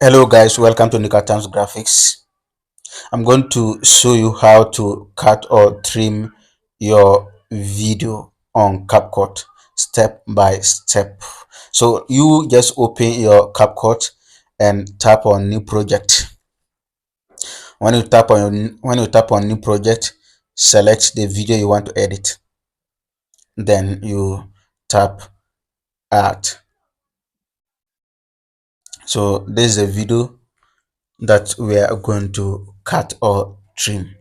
Hello guys, welcome to Nika Times Graphics. I'm going to show you how to cut or trim your video on CapCut step by step. So you just open your CapCut and tap on new project. When you tap on new project, select the video you want to edit. Then you tap add. So this is a video that we are going to cut or trim.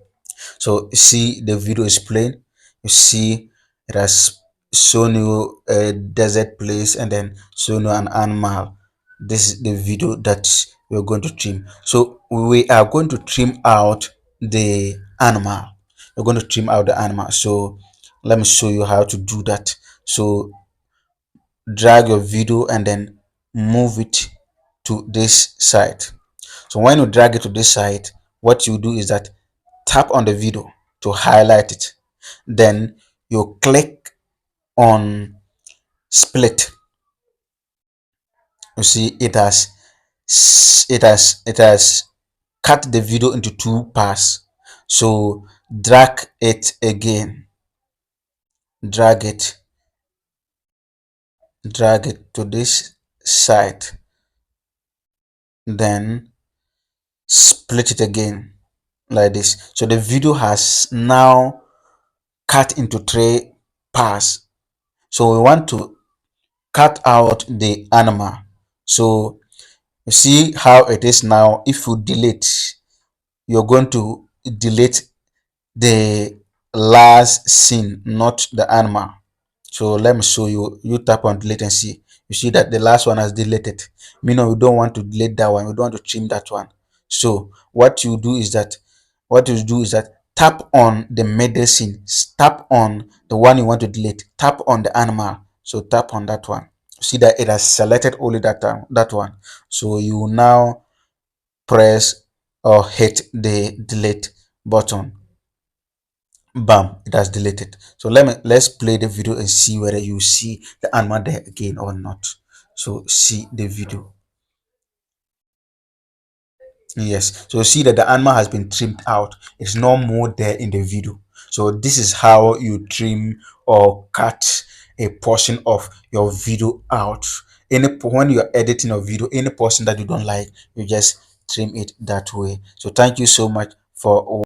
So see, the video is playing. You see it has shown you a desert place and then shown you an animal. This is the video that we're going to trim. So we are going to trim out the animal. We're going to trim out the animal. So let me show you how to do that. So drag your video and then move it to this side. So when you drag it to this side, what you do is that tap on the video to highlight it. Then you click on split. You see it has cut the video into two parts. So drag it again. Drag it to this side. Then split it again like this. So the video has now cut into three parts. So we want to cut out the animal. So you see how it is now. If you delete, you're going to delete the last scene, not the animal. So let me show you. You tap on delete and see. You see that the last one has deleted. Meaning we don't want to delete that one. We don't want to trim that one. So what you do is that tap on the middle scene. Tap on the one you want to delete. Tap on the animal. So tap on that one. See that it has selected only that one. So you now press or hit the delete button. Bam, it has deleted. So let's play the video and see whether you see the animal there again or not. So see the video. Yes, so see that the animal has been trimmed out. It's no more there in the video. So this is how you trim or cut a portion of your video out. When you're editing a video, any portion that you don't like, you just trim it that way. So thank you so much for